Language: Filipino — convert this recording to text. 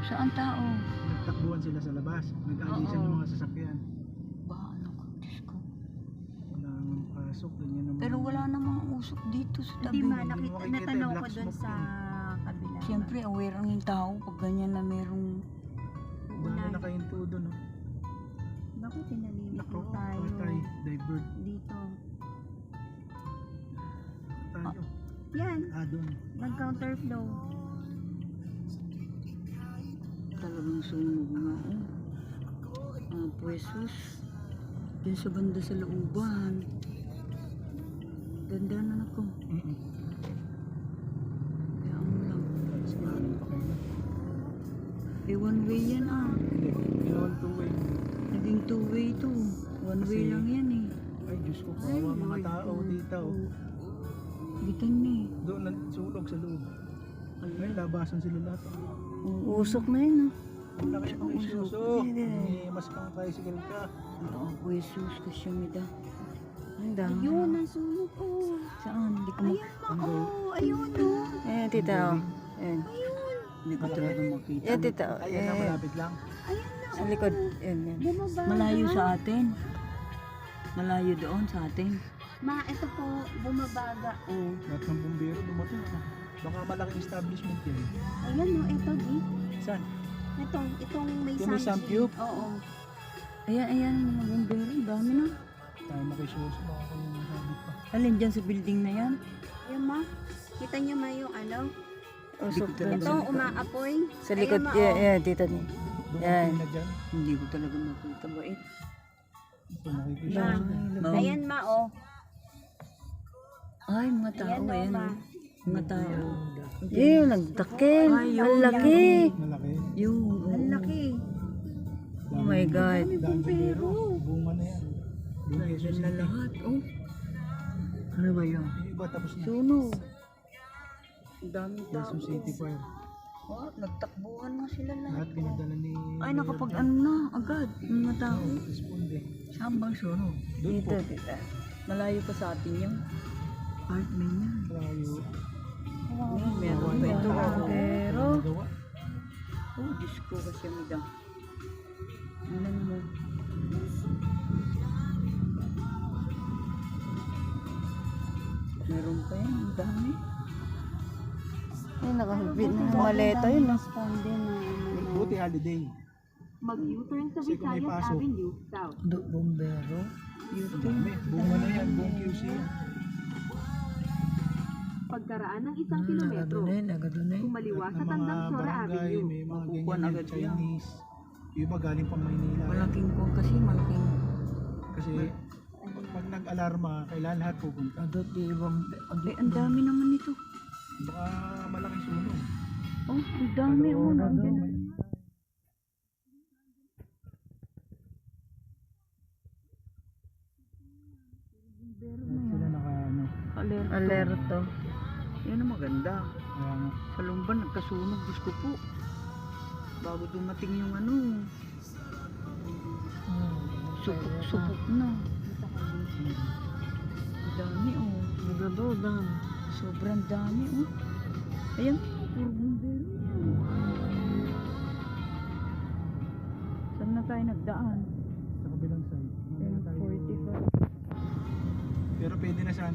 Saan tao? Nagtakbuhan sila sa labas. Nag-alisan Oo. yung mga sasakyan. Ba, ano ko, Diyos ko. Wala nang pasok, ganyan naman. Pero wala namang usok dito sa Hindi tabi. ma, Hindi mo makikita, natanong ko black dun smoke sa kabila. Siyempre, aware ang yung tao pag ganyan na merong... Dami nakahinto doon. No? Naku, pinalilit Nako, mo tayo. patay, divert Dito. tayo. Yan, Doon. nag-counterflow. Talagang sunog nga. Mga pwesos. Diyan sa banda sa lauban. Ganda na ako. Kaya ang lang. Sigurado pa kayo. One way yan Ginawan two-way. Naging two way to. One way Kasi- lang yan Ay, Diyos ko, kawawa mga tao dito. Bitan na Doon nagsulog sa loob. Ay, labasan sila lahat. Usok na yun Ang laki ng isyuso. May mas pang tricycle ka. Oo, pwesos kasi mida. Ang dami. Ayun, ang sunog ko. Saan? Hindi ko Ayan ma, oh, ayun oh. Eh, tita. Ayan. Hindi ko talaga makita. Eh, tita. Ayan na, malapit lang. Ayan na. Sa likod. Ayan, yan. Bumaba. Malayo sa atin. Malayo doon sa atin. Ma, ito po, bumabaga. Oh. Lahat ng bumbero dumating. Baka malaking establishment yan. Ayan oh, ito di. Saan? Itong may Yung may samgyup? Oo. Ayan, ayan. Mga bumbero. Ang dami na. Tayo makisyuso. Baka kayo sabit pa. Alin dyan sa building na yan? Ayan ma, kita niyo ma yung ano? Usok Ito, umaapoy. Sa likod. Ayan, ma, Yan, oh. yan, tita niya. Yan. Dumating na dyan. Hindi ko talaga makita. Bait. Ito makikisyuso. Oo. Ayan ma, oh. Ay, mga tao. Ayan, oh, Ayan. ma. Mga tao. Yung nagtakil. Ang laki. Malaki. Yung. Ang laki. Oh my God. Dami bumbero. Bunga na yan. Bunga yung Yan na City. lahat. Oh. Ano ba yun? Yung iba tapos na. Sunog. Ang daming tao. Quezon City Fire. Oh, nagtakbuhan na sila lahat. Lahat pinadala ni... Ay, nakapag ano na agad. Yung mga tao. Responde. Saan bang sunog? Doon po. Dito, tita. Malayo pa sa atin yung apartment niya. Malayo. Meron ba ito? Pero, Nagawa. oh, Diyos ko kasi mida. Ano mo? Meron pa yan, ang dami. Ay, nakahibit na ng maleta yun. Responde na. Buti holiday. Mag-U-turn sa Kasi kung may Visayas pasok. Avenue South. Bombero. Ang dami. Bunga na yan. Buong QC yan. Pagkaraan ng 1 kilometro, Agadunay. kumaliwa sa Ng Tandang mga Sora barangay, Avenue. may mga Makukuhan ganyan agad yan, yan. Chinese. Yung iba galing pang Maynila. Malaking ko kasi, malaking. Kasi pag nag-alarma, kailangan lahat pupunta. Adot, ibang. Ay, ang dami naman ito. Baka malaking sunog. Oh, ang dami. Oh, nandiyan na. Sila naka ano. Alerto. Yan ang maganda. Kaya nga. Sa Lumban, nagkasunog. Diyos ko po. Bago dumating yung ano. Supok-supok na. Ang dami, oh. Nagabaw, dami. Sobrang dami, oh. Ayan, puro bumbero. Saan na tayo nagdaan? Sa kabilang side. Mamaya tayo- 10:45. Pero pwede na sana.